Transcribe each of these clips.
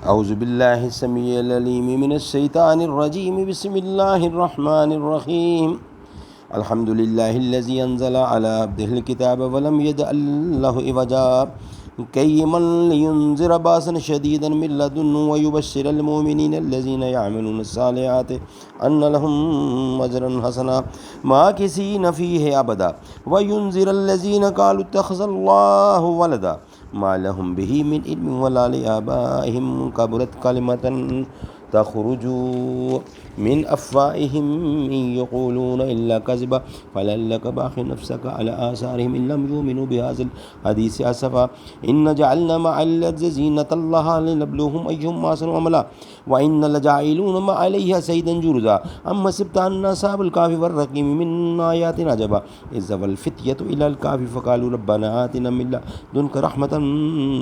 أعوذ بالله السميع العليم من الشيطان الرجيم. بسم الله الرحمن الرحيم. الحمد لله الذي أنزل على عبده الكتاب ولم يجعل له عوجا قيما لينذر بأسا شديدا من لدنه ويبشر المؤمنين الذين يعملون الصالحات أن لهم أجرا حسنا ماكثين فيه أبدا وينذر الذين قالوا اتخذ الله ولدا ما لهم به من علم ولا لآبائهم كبرت كلمة تخرج من أفواههم إن يقولون إلا كذبا فلعلك باخع نفسك على آثارهم إن لم يؤمنوا بهذا الحديث أسفا إن جعلنا مع الأرض زينة الله لنبلوهم أيهم أحسن عملا وإن لجاعلون ما عليها سيدا جرزا أما حسبت أن أصحاب الكهف والرقيم من آياتنا عجبا إذ أوى الفتية إلى الكهف فقالوا ربنا آتنا من لدنك رحمة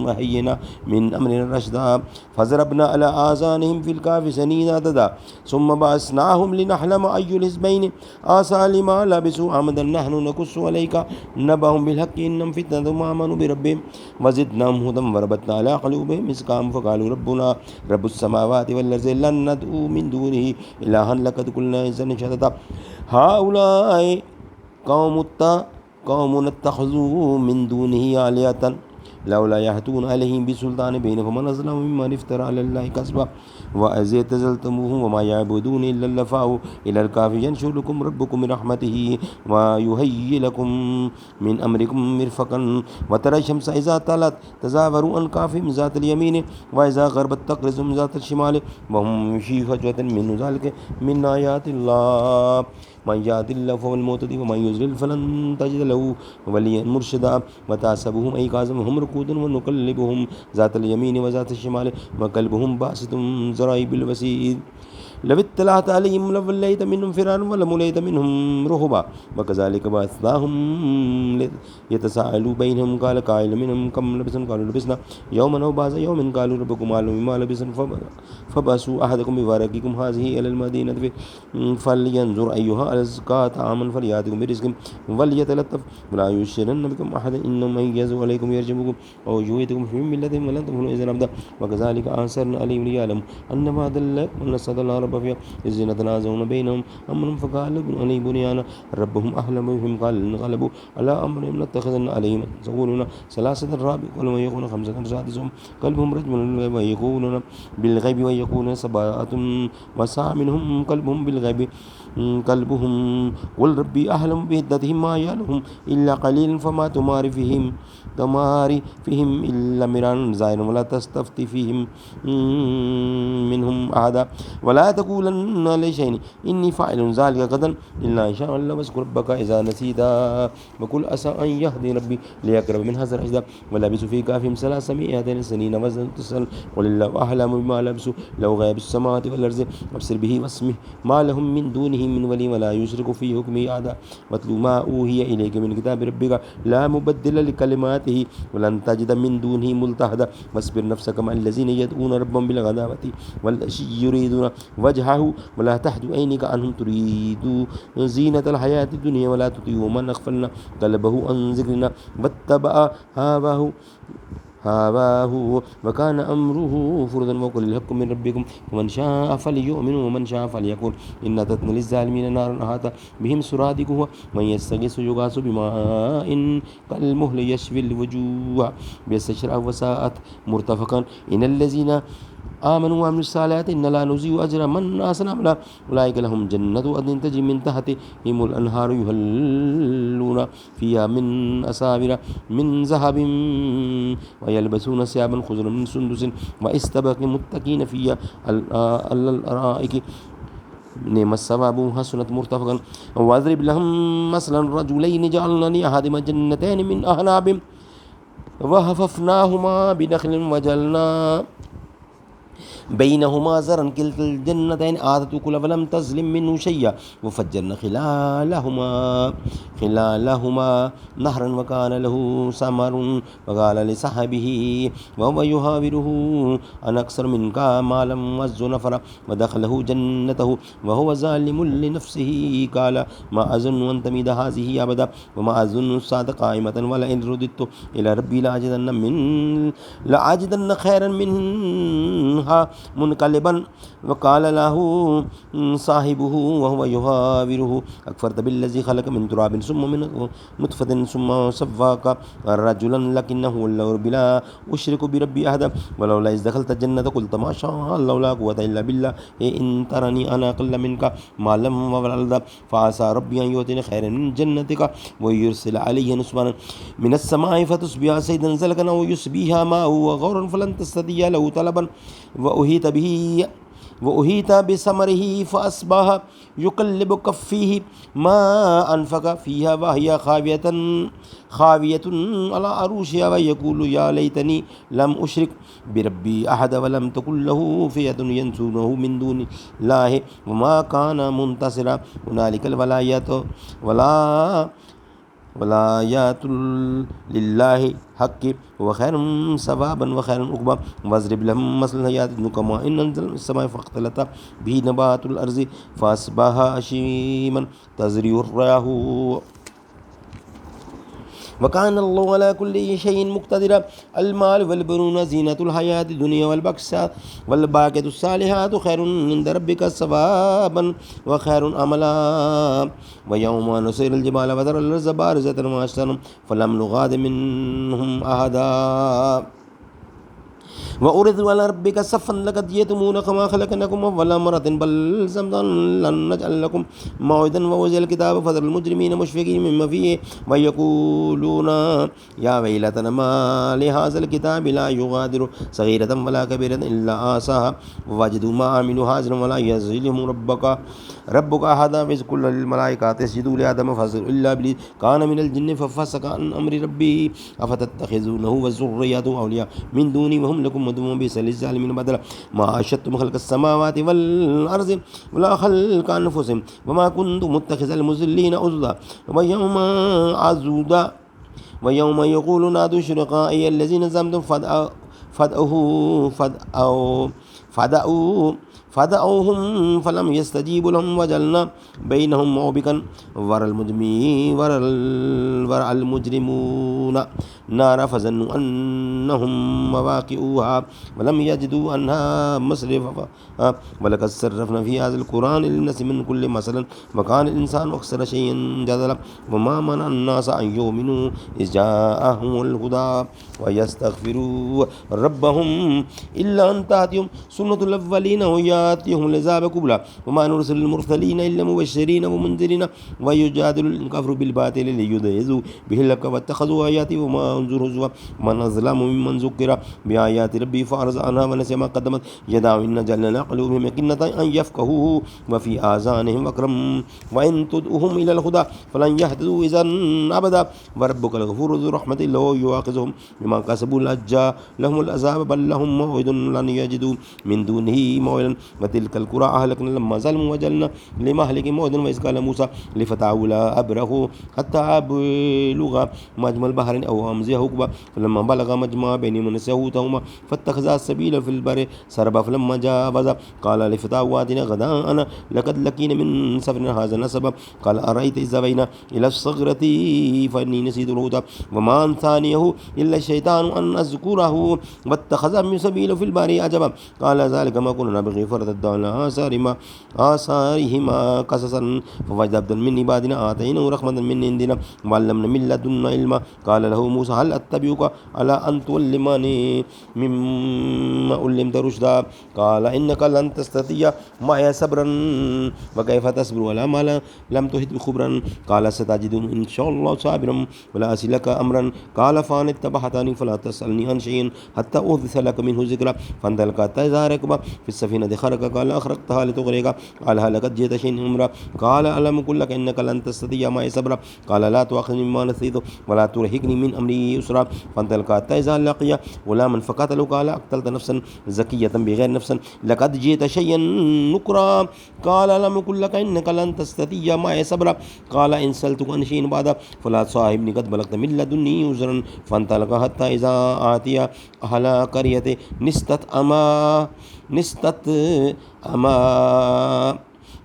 وهيئ من أمرنا رشدا فضربنا على آذانهم في الكهف سنين عددا ثم بعثناهم لنعلم أي الحزبين أحصى لما لبثوا أمدا نحن نقص عليك نبأهم بالحق إنهم فتنة آمنوا بربهم وزدناهم هدى وربطنا على قلوبهم إسقام فقالوا ربنا رب السماوات والأرض لن ندعو من دونه إلها لقد قلنا إذا شتتا هؤلاء قوم اتخذوا من دونه آلهة لولا يأتون عليهم بسلطان بين فمن أظلم ممن افترى على الله كذبا وإذ اعتزلتموهم وما يعبدون إلا اللفاء إلى الكهف ينشر لكم ربكم من رحمته ويهيئ لكم من أمركم مرفقا وترى الشمس إذا طلعت تزاور عن كهفهم ذات اليمين وإذا غربت تقرضهم ذات الشمال وهم في فجوة من ذلك من آيات الله من يهد الله فهو المهتدي ومن يضلل فلن تجد له وليا مرشدا وتحسبهم أيقاظا وهم رقود ونقلبهم ذات اليمين وذات الشمال وقلبهم باسط ذرائب بالوسيد لو اطلعت عليهم لوليت منهم فرارا ولمليت منهم رهبا وكذلك بعثناهم يتساءلوا بينهم قال قائل منهم كم لبثتم قالوا لبثنا يوما أو بعض يوم قالوا ربكم أعلم بما لبثتم فبعثوا أحدكم بورقكم هذه إلى المدينة فلينظر أيها أزكى طعاما فليأتكم برزق وليتلطف ولا يشرن بكم أحدا إنهم من يزغ عليكم يرجمكم أو يهويتكم في ملتهم ولن تفلحوا إذا أبدا وكذلك أنصرنا عليهم ليعلم أن بعد الله ونصد الله رب فيها إذ يتنازعون بينهم أمرهم فقال ابنوا بنيانا ربهم أهلم بهم قال انقلبوا على أمرهم لاتخذن عليهم يقولون ثلاثة رابع ولما يكون خمسة سادسهم قلبهم رجم ويقولون بالغيب ويقولون سبعة وثامنهم قلبهم بالغيب قلبهم قل ربي أعلم بعدتهم ما يعلمهم إلا قليلا فما تماري فيهم إلا مران زائرا ولا تستفتي فيهم منهم أحدا ولا تقولن لشيء إني فاعل ذلك غدا إلا إن شاء الله واذكر ربك إذا نسيتا وقل عسى أن يهدي ربي ليقرب من هذا الرشد ولبثوا في كهفهم 300 سنين وزن تسأل قل الله أعلم بما لبثوا لو غيب السماوات والأرض وابصر به واسمه ما لهم من دونه من ولي ولا يشرك في حكمه أحدا واتل ما أوحي إليك من كتاب ربك لا مبدل لكلماته ولن تجد من دونه ملتحدا واصبر نفسك مع الذين يدعون ربهم بالغداوة والعشي يريدون وجهه ولا تحد عينك عنهم تريد زينة الحياة الدنيا ولا تطيع من أغفلنا قلبه عن ذكرنا واتبع هواه وكان أمره فرطا وقل الحق من ربكم ومن شاء فليؤمن ومن شاء فليكفر إن تتن للظالمين نارا أحاط بهم سرادقها من يستغيث يغاث بماء كالمهل يشفي الوجوه بئس الشراب وساءت مرتفقا إن الذين آمنوا وعملوا الصالحات إن لا نضيع أجر من أحسن عملا أولئك لهم جنة عدن تجري من تحتهم الأنهار يهلون فيها من أساور من ذهب ويلبسون ثيابا خضرا من سندس واستبرق متكئين فيها على الأرائك نعم الثواب حسنت مرتفقا واضرب لهم مثلا رجلين جعلنا لأحدهما جنتين من أعناب وحففناهما بنخل وجعلنا بينهما زرا كلتا الجنتين آتت أكلها فلم تظلم منه شيئا وفجرنا خلالهما نهرا وكان له ثمر وقال لصاحبه وهو يحاوره أنا أكثر منك مالا وزنفرا ودخله جنته وهو ظالم لنفسه قال ما أظن أن تميد هذه أبدا وما أظن الساعة قائمة ولئن رددت إلى ربي لأجدن خيرا منها منقلبا وقال له صاحبه وهو يحاوره أكفرت بالذي خلق من تراب ثم من نطفة ثم سواك رجلا لكنه الرب لا أشرك بربي أحدا ولولا إذ دخلت الجنة قلت ما شاء الله لا قوة إلا بالله إن ترني أنا أقل منك مالا وولدا فعسى ربي أن يؤتيني خيرا من جنتك ويرسل عليه نسبانا من السماء فتصبح سيدا زلقا أو يصبيها ماء غورا فلن تستطيع له طلبا وأهيت بثمره فأصبح يقلب كفيه ما أنفق فيها وهي خاوية على عروشها ويقول يا ليتني لم أشرك بربي أحد ولم تكن له فئة ينصرونه من دون الله وما كان منتصرا هنالك ولايات لله حق وخير ثوابا وخير عقبا واضرب لهم مثل الحياة الدنيا كماء إن أنزل من السماء فاختلط به نبات الأرض فأصبح هشيما تذروه الرياح وكان الله على كل شيء مقتدرا المال والبنون زينة الحياة الدنيا والباقيات الصالحات خير عند ربك ثوابا وخير أملا ويوم نسير الجبال وترى الأرض بارزة وأشرا فلم نغادر منهم أحدا وأريد على ربك صفا لقد جئتمونا كما خلقناكم أول مرة بل زعمتم لن نجعل لكم موعدا ووزع الكتاب فترى المجرمين مشفقين مما فيه ويقولون يا ويلتنا ما لهذا الكتاب لا يغادر صغيرة ولا كبيرة إلا آساها ووجدوا ما عملوا حاضرا ولا يظلم ربك أحدا وإذ قلنا للملائكة اسجدوا لآدم فسجدوا إلا إبليس كان من الجن ففسق عن أمر ربه أفتتخذونه وذريته أولياء من دوني وهم لكم عدو بئس للظالمين بدلا ما أشهدتم خلق السماوات والأرض ولا خلق أنفسهم وما كنت متخذ المضلين عضدا ويوم يقول نادوا شركائي الذين زعمتم فدعوهم فلم يستجيبوا لهم وجعلنا بينهم موبقا ورى المجرمون نارا فظنوا أنهم مواقعوها ولم يجدوا عنها مصرفا ولقد صرفنا في هذا القرآن للناس من كل مثل وكان الإنسان أكثر شيء جدلا وما منع الناس أن يؤمنوا إذ جاءهم الهدى ويستغفروا ربهم إلا أن تأتيهم سنة الأولين ويأتيهم العذاب قبلا وما نرسل المرسلين إلا مبشرين ومنذرين ويجادل الكفر بالباطل ليدحضوا به الحق واتخذوا آياتي وما أنذر هزوا من أظلم ممن ذكر بآيات ربه فأعرض عنها ونسي ما قدمت يداه إن جعلنا على قلوبهم أكنة أن يفقهوه وفي آذانهم وقرا وإن تدعوهم إلى الهدى فلن يهتدوا إذا أبدا وربك الغفور ذو رحمة الله يؤاخذهم بما كسبوا لجا لهم العذاب بل لهم موعد لن يجدوا من دونه موعدا وتلك القرى أهلكنا لما ظلموا وجعلنا لمهلكهم موعدا وإذ قال موسى لفتاه لا أبرح حتى أبلغ مجمع البحر أو أمضي حقبا فلما بلغ مجمع بينهما نسيا حوتهما فاتخذ السبيل في البر سربا فلما جاوز قال لفتاه آتنا غداءنا لقد لقينا من سفرنا هذا نصبا قال أرأيت إذا بينا إلى الصغرة فإني نسيت الهدى وما أنسانيه إلا الشيطان أن أذكره واتخذ من سبيل في البر عجبا قال ذلك ما كنا نبغي فارتد على آثارهما قصصا فوجد عبدا من عبادنا آتيناه رحمة من عندنا وعلمنا من لدنا علما قال له موسى هل أتبعك على أن تعلمني مما علمت رشدا قال إنك لن تستطيع معي صبرا وكيف تصبر على ما لم تحط بخبرا قال ستجدون إن شاء الله صابرا ولا أسألك أمرا قال فان اتبعتني فلا تسألني عن شيء حتى أحدث لك منه ذكرا فانطلقا حتى إذا ركب في السفينة خرق قال أخرقتها لتغرق قال هل لقد جئت شيئا إمرا قال ألم أقل لك إنك لن تستطيع معي صبرا قال لا تؤاخذني مما نسيت ولا ترهقني من أمري يسرا فانطلقا حتى إذا لقيا غلاما فقتله قال أقتلت نفسا زكية بغير نفس لقد جئت شيئا نكرا قال ألم أقل لك إنك لن تستطيع معي صبرا قال إن سألتك عن شيء بعد فلا تصاحبني قد بلغت من لدني عذرا فانطلقا حتى إذا آتيا أهل قرية نستت أما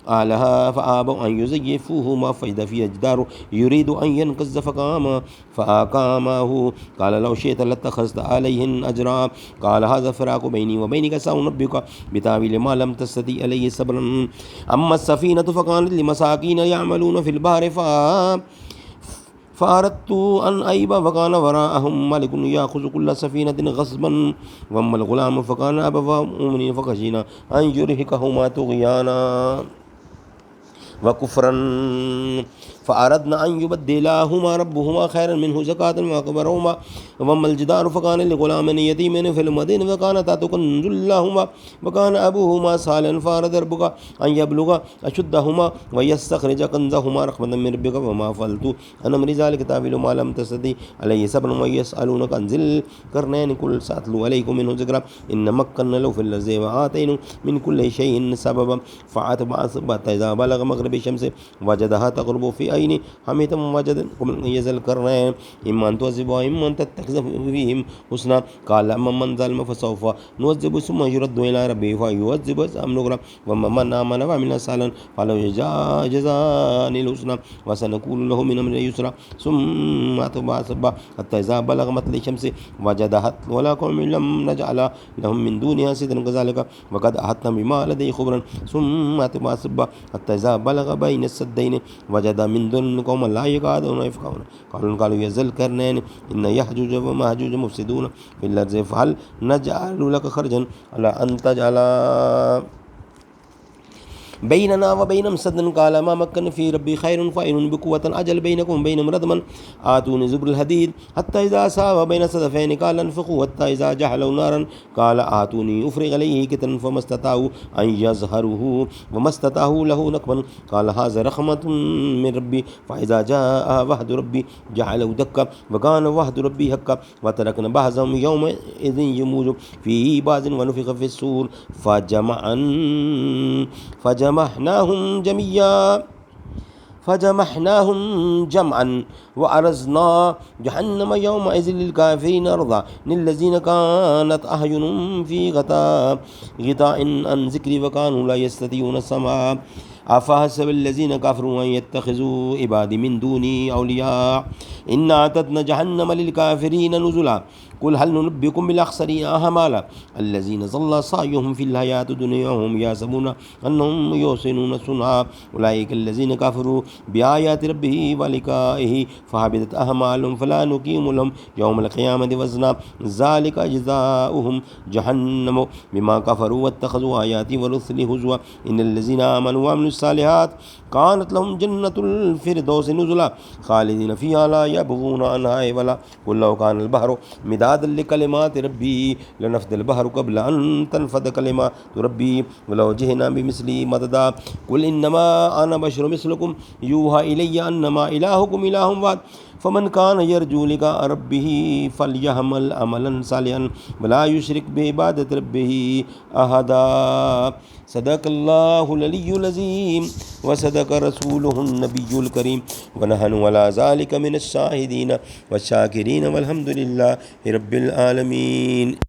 أهلها فآبوا أن يزيفوهما فإذا فيه جدار يريد أن ينقض فأقامه قال لو شئت لاتخذت عليهن أجرا قال هذا فراق بيني وبينك سأنبئك بتأويل ما لم تستطع عليه صبرا أما السفينة فكانت لمساكين يعملون في البحر فأردت أن أعيب فكان وراءهم ملك يأخذ كل سفينة غصبا وأما الغلام فكان أبواه مؤمنين فخشينا أن يرهقهما طغيانا وكفرا فأردنا أن يبدلاهما ربهما خيرا منه زكاة وأكبرهما وأما الجدار فكان لغلامين يتيمين في المدينة فكان تحته كنز لهما وكان أبوهما صالحا فأراد ربك أن يبلغ أشدهما ويستخرج كنزهما رحمة من ربك وما فعلت عن أمر ذلك تأويل ما لم تستطع عليه صبرا ويسألونك عن ذي القرنين قل سأتلو عليكم منه ذكرا إن مكنا له في الأرض وآتيناه من كل شيء سببا فأتبع حتى إذا بلغ مغرب الشمس وجدها تغرب في عين حميد وجد يزل القرنين إما أن تعذب وإما أن تتخذ فيهم حسنا قال أما من ظلم فسوف نعذبه ثم يرد إلى ربه فيعذبه عذابا نكرا وأما من آمن وعمل صالحا فله جزاء الحسنى وسنقول له من أمر يسرا ثم أتبع سبا حتى إذا بلغ مطلع الشمس وجدها ولا قوم لم نجعل لهم من دونها سترا كذلك وقد أحطنا بما لديه خبرا ثم أتبع سبا حتى إذا بلغ بين السدين وجد من دون قوم لا يكادون يفقهون قالوا يزل القرنين إن يأجوج ومأجوج مفسدون في الأرض فهل نجعل لك خرجا على أن تجعل بيننا وبينهم سدا قال ما مكن في ربي خير فإن بقوة أجل بينكم وبينهم ردما آتوني زبر الحديد حتى إذا ساوى بين الصدفين قال انفخوا حتى إذا جعلوا نارا قال آتوني أفرغ عليه كترا فما استطاعوا أن يظهروه وما استطاعوا له نقبا قال هذا رحمة من ربي فإذا جاء وحد ربي جعله دكا وكان وحد ربي حقا وتركنا بعضهم يومئذ يموج في بعض ونفخ في السور فجمعناهم جمعا وأرزنا جهنم يومئذ للكافرين أرضا للذين كانت أعينهم في غطاء عن ذكري وكانوا لا يستطيعون سماع أفحسب الذين كفروا أن يتخذوا عبادي من دوني أولياء إنا أعتدنا جهنم للكافرين نزلا قل هل ننبئكم بالأخسرين أعمالا الذين ضل سعيهم في الحياة الدنيا وهم يحسبون أنهم يحسنون صنعا أولئك الذين كفروا بآيات ربهم ولقائه فحبطت أعمالهم فلا نقيم لهم يوم القيامة وزنا ذلك جزاؤهم جهنم بما كفروا واتخذوا آياتي ورسلي هزوا إن الذين آمنوا وعملوا الصالحات كانت لهم جنة الفردوس نزلا خالدين فيها لا يبغون عنها ولا قل لو كان البحر مدادا لكلمات ربي لنفد البحر قبل أن تنفد كلمات ربي ولو جئنا بمثله مددا قل إنما أنا بشر مثلكم يوحى إلي أنما إلهكم إله واحد فمن كان يرجو لقاء ربه فليعمل عملا صالحا ولا يشرك بعبادة ربه أحدا صدق الله العلي العظيم وصدق رسوله النبي الكريم ونحن على ذلك من الشاهدين والشاكرين والحمد لله رب العالمين.